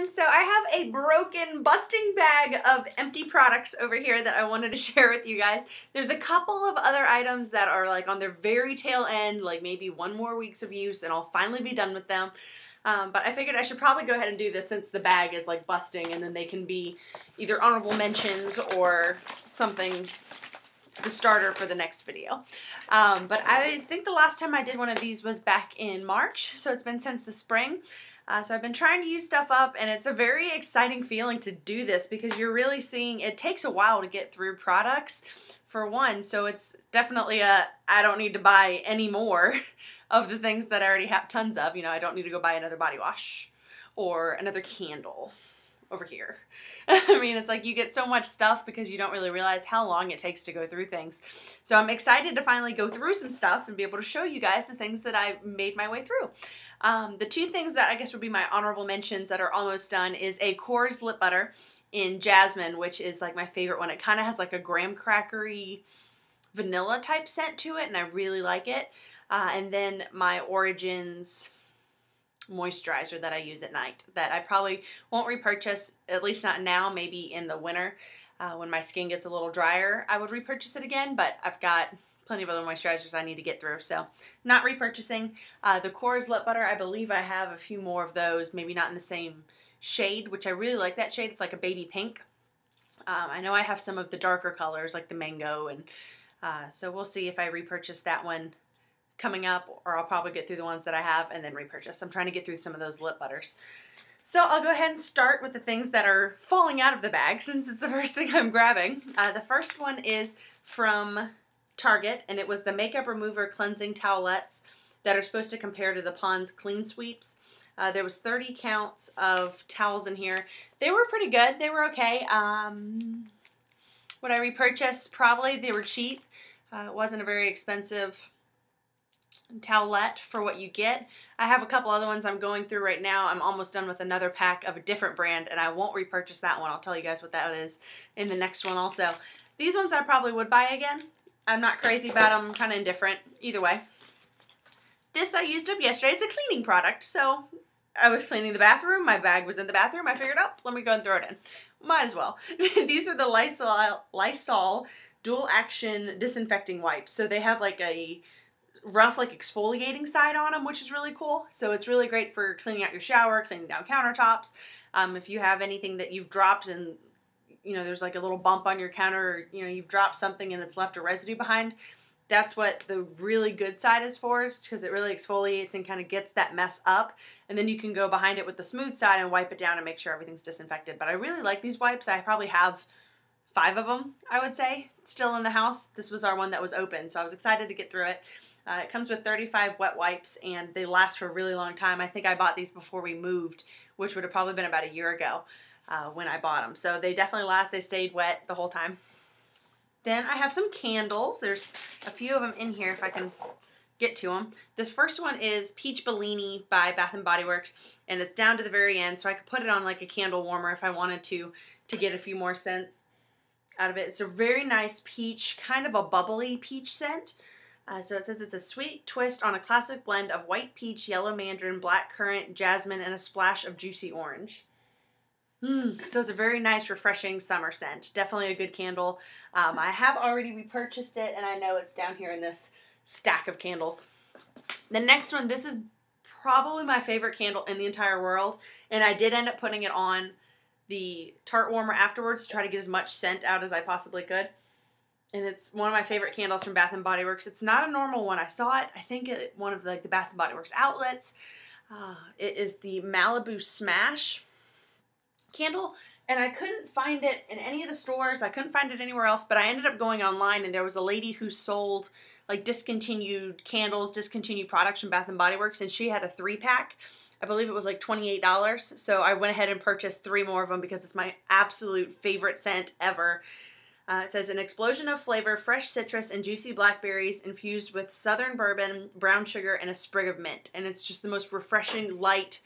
everyone. So I have a broken, busting bag of empty products over here that I wanted to share with you guys. There's a couple of other items that are like on their very tail end, like maybe one more weeks of use and I'll finally be done with them. But I figured I should probably go ahead and do this since the bag is like busting, and then they can be either honorable mentions or something, the starter for the next video. But I think the last time I did one of these was back in March, so it's been since the spring. So I've been trying to use stuff up, and it's a very exciting feeling to do this because you're really seeing, it takes a while to get through products for one, so it's definitely a, I don't need to buy any more of the things that I already have tons of. You know, I don't need to go buy another body wash or another candle over here. I mean, it's like you get so much stuff because you don't really realize how long it takes to go through things. So I'm excited to finally go through some stuff and be able to show you guys the things that I made my way through. The two things that I guess would be my honorable mentions that are almost done is a Kors lip butter in Jasmine, which is like my favorite one. It kind of has like a graham crackery vanilla type scent to it, and I really like it. And then my Origins moisturizer that I use at night that I probably won't repurchase, at least not now, maybe in the winter when my skin gets a little drier I would repurchase it again, but I've got plenty of other moisturizers I need to get through, so not repurchasing. The Kors lip butter, I believe I have a few more of those, maybe not in the same shade, which I really like that shade. It's like a baby pink. I know I have some of the darker colors like the mango, and so we'll see if I repurchase that one coming up, or I'll probably get through the ones that I have and then repurchase. I'm trying to get through some of those lip butters. So I'll go ahead and start with the things that are falling out of the bag since it's the first thing I'm grabbing. The first one is from Target, and it was the Makeup Remover Cleansing Towelettes that are supposed to compare to the Pond's Clean Sweeps. There was 30 counts of towels in here. They were pretty good. They were okay. Would I repurchase? Probably. They were cheap. It wasn't a very expensive towelette for what you get. I have a couple other ones I'm going through right now. I'm almost done with another pack of a different brand, and I won't repurchase that one. I'll tell you guys what that is in the next one also. These ones I probably would buy again. I'm not crazy about them. I'm kind of indifferent. Either way. This I used up yesterday. It's a cleaning product, so I was cleaning the bathroom. My bag was in the bathroom. I figured, oh, let me go and throw it in. Might as well. These are the Lysol Dual Action Disinfecting Wipes. So they have like a rough like exfoliating side on them, which is really cool. So it's really great for cleaning out your shower, cleaning down countertops. If you have anything that you've dropped and you know there's like a little bump on your counter, or you know you've dropped something and it's left a residue behind, that's what the really good side is for, because it really exfoliates and kind of gets that mess up, and then you can go behind it with the smooth side and wipe it down and make sure everything's disinfected. But I really like these wipes. I probably have 5 of them, I would say, still in the house. This was our one that was open, so I was excited to get through it. It comes with 35 wet wipes, and they last for a really long time. I think I bought these before we moved, which would have probably been about a year ago when I bought them. So they definitely last. They stayed wet the whole time. Then I have some candles. There's a few of them in here if I can get to them. This first one is Peach Bellini by Bath & Body Works, and it's down to the very end, so I could put it on like a candle warmer if I wanted to get a few more scents out of it. It's a very nice peach, kind of a bubbly peach scent. So it says it's a sweet twist on a classic blend of white peach, yellow mandarin, black currant, jasmine, and a splash of juicy orange. So it's a very nice, refreshing summer scent. Definitely a good candle. I have already repurchased it, and I know it's down here in this stack of candles. The next one, this is probably my favorite candle in the entire world, and I did end up putting it on the tart warmer afterwards to try to get as much scent out as I possibly could. And it's one of my favorite candles from Bath & Body Works. It's not a normal one. I saw it, I think, at one of the Bath & Body Works outlets. It is the Malibu Smash candle, and I couldn't find it in any of the stores. I couldn't find it anywhere else, but I ended up going online, and there was a lady who sold like discontinued candles, discontinued products from Bath & Body Works, and she had a 3-pack. I believe it was like $28. So I went ahead and purchased 3 more of them because it's my absolute favorite scent ever. It says, an explosion of flavor, fresh citrus and juicy blackberries infused with southern bourbon, brown sugar, and a sprig of mint. And it's just the most refreshing, light,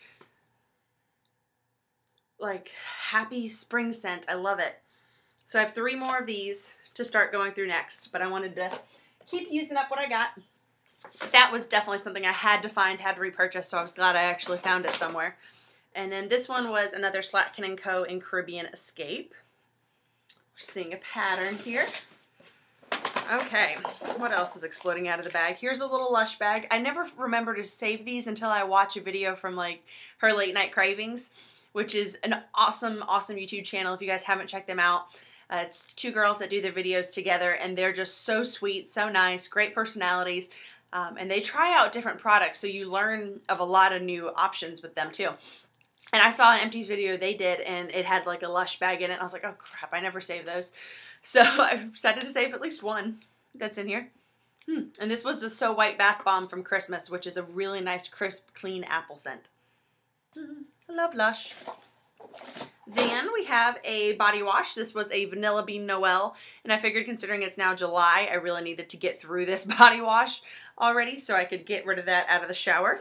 like happy spring scent. I love it. So I have 3 more of these to start going through next, but I wanted to keep using up what I got. That was definitely something I had to find, had to repurchase, so I was glad I actually found it somewhere. And then this one was another Slatkin & Co. in Caribbean Escape. We're seeing a pattern here. Okay, what else is exploding out of the bag? Here's a little Lush bag. I never remember to save these until I watch a video from like her Late Night Cravings, which is an awesome, awesome YouTube channel if you guys haven't checked them out. It's two girls that do their videos together, and they're just so sweet, so nice, great personalities, and they try out different products, so you learn of a lot of new options with them too. And I saw an Empties video they did, and it had like a Lush bag in it, and I was like, oh crap, I never save those. So I decided to save at least one that's in here. And this was the So White Bath Bomb from Christmas, which is a really nice, crisp, clean apple scent. I love Lush. Then we have a body wash. This was a Vanilla Bean Noel, and I figured considering it's now July, I really needed to get through this body wash already so I could get rid of that out of the shower.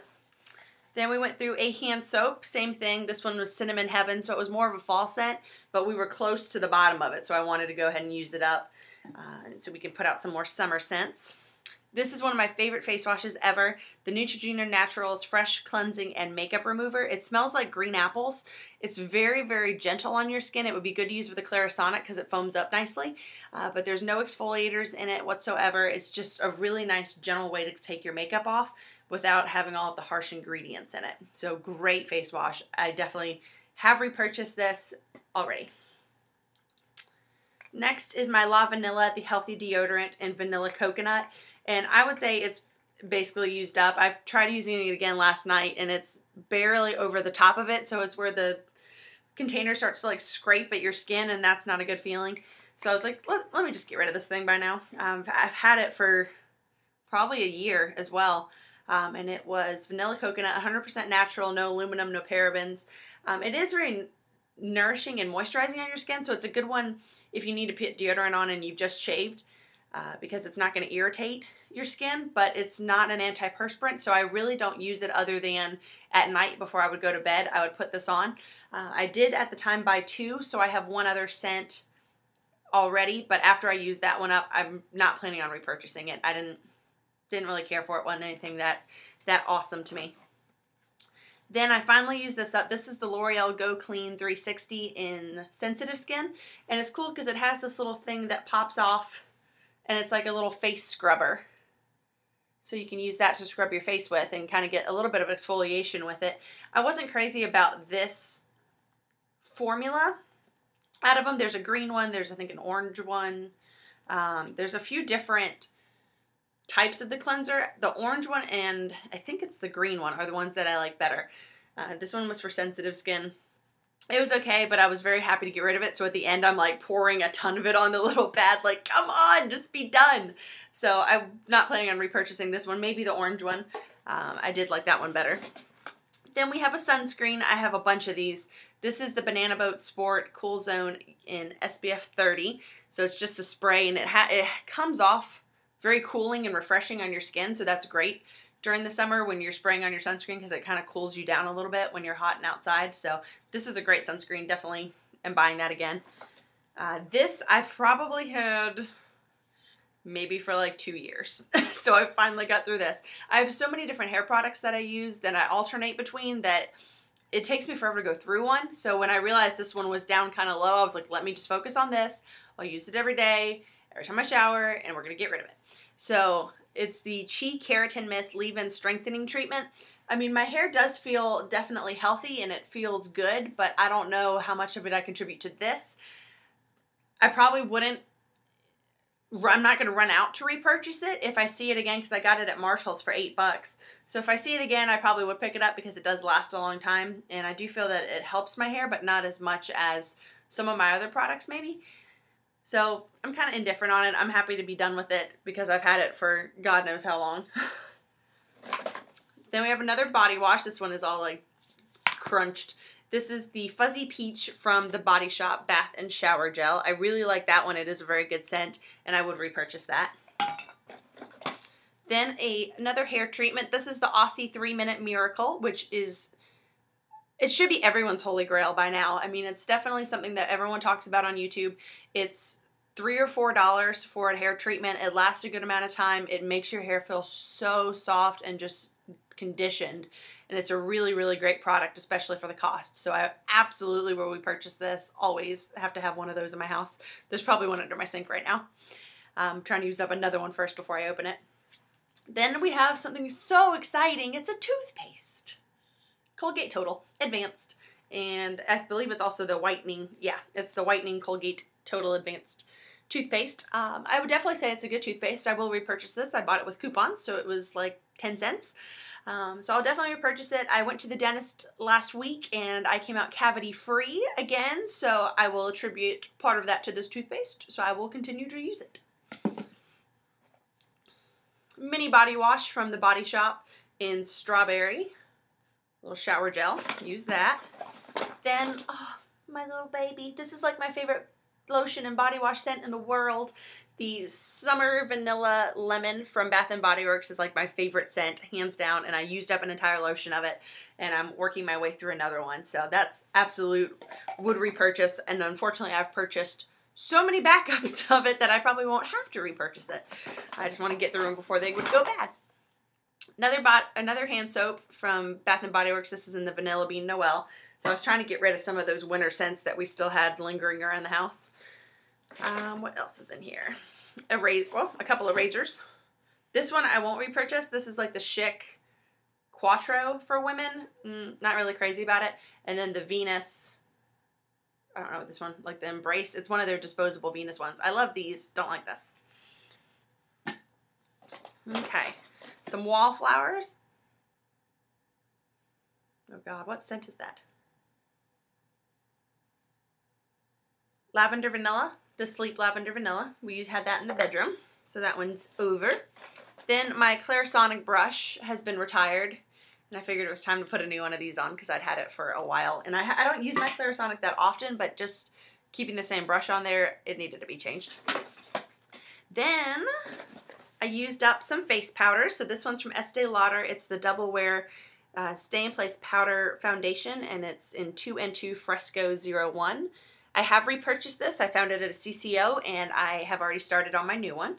Then we went through a hand soap, same thing. This one was Cinnamon Heaven, so it was more of a fall scent, but we were close to the bottom of it, so I wanted to go ahead and use it up so we can put out some more summer scents. This is one of my favorite face washes ever, the Neutrogena Naturals Fresh Cleansing and Makeup Remover. It smells like green apples. It's very, very gentle on your skin. It would be good to use with a Clarisonic because it foams up nicely, but there's no exfoliators in it whatsoever. It's just a really nice, gentle way to take your makeup off without having all of the harsh ingredients in it. So great face wash. I definitely have repurchased this already. Next is my La Vanilla, the Healthy Deodorant in Vanilla Coconut. And I would say it's basically used up. I've tried using it again last night, and it's barely over the top of it, so it's where the container starts to like scrape at your skin, and that's not a good feeling. So I was like, let me just get rid of this thing by now. I've had it for probably a year as well, and it was Vanilla Coconut, 100% natural, no aluminum, no parabens. It is very nourishing and moisturizing on your skin, so it's a good one if you need to put deodorant on and you've just shaved. Because it's not going to irritate your skin, but it's not an antiperspirant, so I really don't use it other than at night before I would go to bed. I would put this on. I did at the time buy two, so I have one other scent already, but after I use that one up, I'm not planning on repurchasing it. I didn't really care for it. It wasn't anything that awesome to me. Then I finally used this up. This is the L'Oreal Go Clean 360 in sensitive skin, and it's cool because it has this little thing that pops off, and it's like a little face scrubber. So you can use that to scrub your face with and kind of get a little bit of exfoliation with it. I wasn't crazy about this formula out of them. There's a green one. There's, I think, an orange one. There's a few different types of the cleanser. The orange one and I think it's the green one are the ones that I like better. This one was for sensitive skin. It was okay, but I was very happy to get rid of it. So at the end, I'm like pouring a ton of it on the little pad, like, come on, just be done. So I'm not planning on repurchasing this one, maybe the orange one. I did like that one better. Then we have a sunscreen. I have a bunch of these. This is the Banana Boat Sport Cool Zone in SPF 30. So it's just a spray, and it comes off very cooling and refreshing on your skin, so that's great during the summer when you're spraying on your sunscreen because it kind of cools you down a little bit when you're hot and outside. So this is a great sunscreen. Definitely am buying that again. This I've probably had maybe for like 2 years. So I finally got through this. I have so many different hair products that I use that I alternate between that it takes me forever to go through one. So when I realized this one was down kind of low, I was like, let me just focus on this. I'll use it every day, every time I shower, and we're going to get rid of it. So it's the Chi Keratin Mist Leave-In Strengthening Treatment. I mean, my hair does feel definitely healthy and it feels good, but I don't know how much of it I contribute to this. I probably wouldn't, I'm not going to run out to repurchase it if I see it again because I got it at Marshall's for $8. So if I see it again, I probably would pick it up because it does last a long time. And I do feel that it helps my hair, but not as much as some of my other products maybe. So I'm kind of indifferent on it. I'm happy to be done with it because I've had it for God knows how long. Then we have another body wash. This one is all like crunched. This is the Fuzzy Peach from the Body Shop Bath and Shower Gel. I really like that one. It is a very good scent and I would repurchase that. Then another hair treatment. This is the Aussie 3-Minute Miracle, which is, it should be everyone's holy grail by now. I mean, it's definitely something that everyone talks about on YouTube. It's $3 or $4 for a hair treatment. It lasts a good amount of time. It makes your hair feel so soft and just conditioned. and it's a really, really great product, especially for the cost. So I absolutely, where we purchase this, always have to have one of those in my house. There's probably one under my sink right now. I'm trying to use up another one first before I open it. Then we have something so exciting. It's a toothpaste. Colgate Total Advanced. And I believe it's also the whitening. Yeah, it's the whitening Colgate Total Advanced toothpaste. I would definitely say it's a good toothpaste. I will repurchase this. I bought it with coupons, so it was like 10 cents. So I'll definitely repurchase it. I went to the dentist last week and I came out cavity free again, so I will attribute part of that to this toothpaste, so I will continue to use it. Mini body wash from the Body Shop in strawberry. Little shower gel. Use that. Then, oh, my little baby. This is like my favorite lotion and body wash scent in the world. The Summer Vanilla Lemon from Bath & Body Works is like my favorite scent, hands down, and I used up an entire lotion of it, and I'm working my way through another one. So that's absolute would repurchase, and unfortunately I've purchased so many backups of it that I probably won't have to repurchase it. I just want to get through them before they would go bad. Another hand soap from Bath & Body Works. This is in the Vanilla Bean Noel. So I was trying to get rid of some of those winter scents that we still had lingering around the house. What else is in here? A couple of razors. This one I won't repurchase. This is like the Chic Quattro for women. Not really crazy about it. And then the Venus, I don't know what this one, like the Embrace. It's one of their disposable Venus ones. I love these. Don't like this. Okay. Some wallflowers. Oh God, what scent is that? Lavender Vanilla. The Sleep Lavender Vanilla. We had that in the bedroom, so that one's over. Then my Clarisonic brush has been retired, and I figured it was time to put a new one of these on because I'd had it for a while. And I don't use my Clarisonic that often, but just keeping the same brush on there, it needed to be changed. Then I used up some face powder. So this one's from Estee Lauder. It's the Double Wear Stay in Place Powder Foundation, and it's in 2N2 Fresco 01. I have repurchased this. I found it at a CCO, and I have already started on my new one.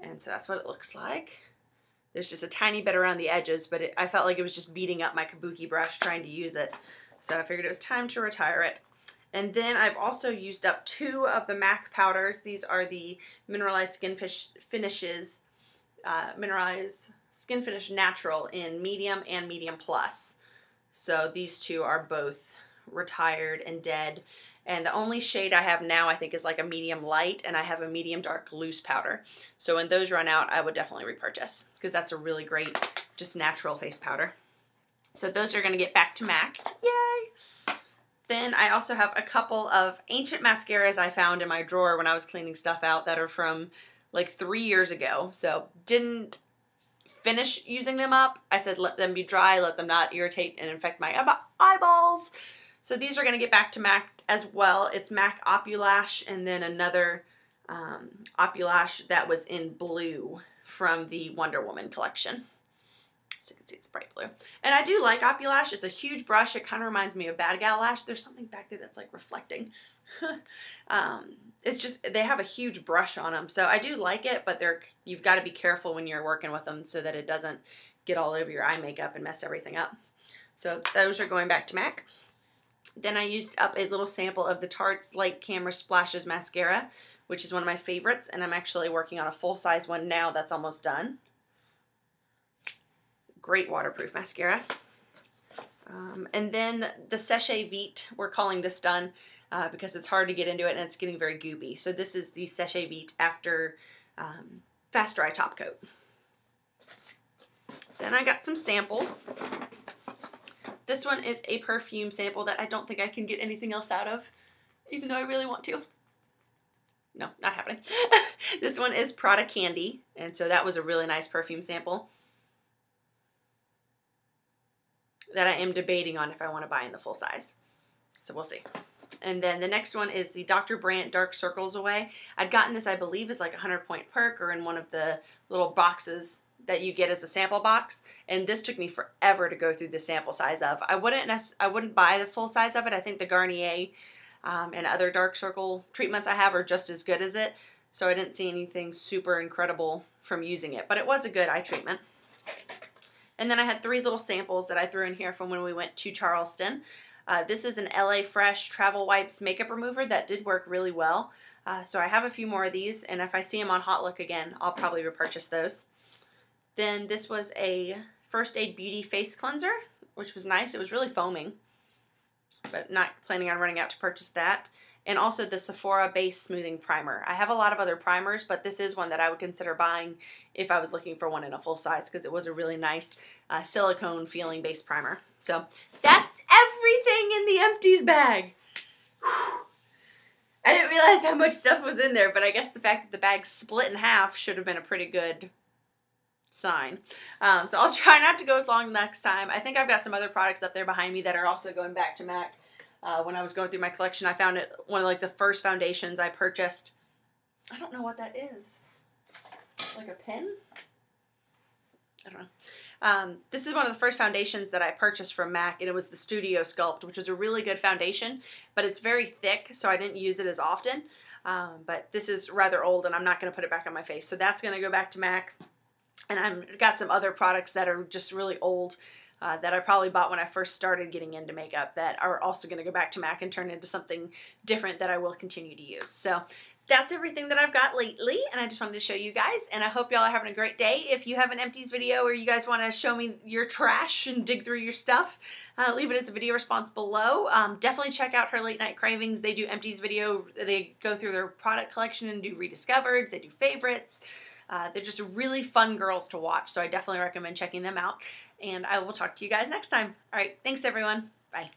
And so that's what it looks like. There's just a tiny bit around the edges, but I felt like it was just beating up my kabuki brush trying to use it. So I figured it was time to retire it. And then I've also used up 2 of the MAC powders. These are the Mineralized Skin Finishes, Mineralized Skin Finish Natural in medium and medium plus. So these 2 are both retired and dead. And the only shade I have now, I think, is like a medium light, and I have a medium dark loose powder. So when those run out, I would definitely repurchase, because that's a really great, just natural face powder. So those are going to get back to MAC. Yay! Then I also have a couple of ancient mascaras I found in my drawer when I was cleaning stuff out that are from like 3 years ago. So didn't finish using them up. I said let them be dry, let them not irritate and infect my eyeballs. So these are going to get back to MAC as well. It's MAC Opulash, and then another Opulash that was in blue from the Wonder Woman collection. So you can see it's bright blue. And I do like Opulash. It's a huge brush. It kind of reminds me of Bad Gal Lash. There's something back there that's like reflecting. It's just, they have a huge brush on them. So I do like it, but you've got to be careful when you're working with them so that it doesn't get all over your eye makeup and mess everything up. So those are going back to MAC. Then I used up a little sample of the Tarte's Light Camera Splashes Mascara, which is one of my favorites, and I'm actually working on a full-size one now that's almost done. Great waterproof mascara. And then the Séché Vite, we're calling this done because it's hard to get into it and it's getting very goopy. So this is the Séché Vite after Fast Dry Top Coat. Then I got some samples. This one is a perfume sample that I don't think I can get anything else out of, even though I really want to. No, not happening. This one is Prada Candy, and so that was a really nice perfume sample that I am debating on if I want to buy in the full size. So we'll see. And then the next one is the Dr. Brandt Dark Circles Away. I'd gotten this, I believe, as like a 100-point perk or in one of the little boxes that you get as a sample box, and this took me forever to go through the sample size of. I wouldn't buy the full size of it. I think the Garnier and other dark circle treatments I have are just as good as it, so I didn't see anything super incredible from using it, but it was a good eye treatment. And then I had 3 little samples that I threw in here from when we went to Charleston. This is an LA Fresh Travel Wipes makeup remover that did work really well. So I have a few more of these, and if I see them on Hot Look again, I'll probably repurchase those. Then this was a First Aid Beauty face cleanser, which was nice. It was really foaming, but not planning on running out to purchase that. And also the Sephora Base Smoothing Primer. I have a lot of other primers, but this is one that I would consider buying if I was looking for one in a full size, because it was a really nice silicone feeling base primer. So that's everything in the empties bag. Whew. I didn't realize how much stuff was in there, but I guess the fact that the bag split in half should have been a pretty good sign. So I'll try not to go as long next time. I think I've got some other products up there behind me that are also going back to MAC. When I was going through my collection, I found it one of like the first foundations I purchased. I don't know what that is. Like a pen? I don't know. This is one of the first foundations that I purchased from MAC, and it was the Studio Sculpt, which was a really good foundation, but it's very thick, so I didn't use it as often. But this is rather old, and I'm not going to put it back on my face, so that's going to go back to MAC. And I've got some other products that are just really old that I probably bought when I first started getting into makeup that are also going to go back to MAC and turn into something different that I will continue to use. So that's everything that I've got lately, and I just wanted to show you guys, and I hope y'all are having a great day. If you have an empties video or you guys want to show me your trash and dig through your stuff, leave it as a video response below. Definitely check out her Late Night Cravings. They do empties video. They go through their product collection and do rediscovered. They do favorites. They're just really fun girls to watch, so I definitely recommend checking them out. And I will talk to you guys next time. All right, thanks everyone. Bye.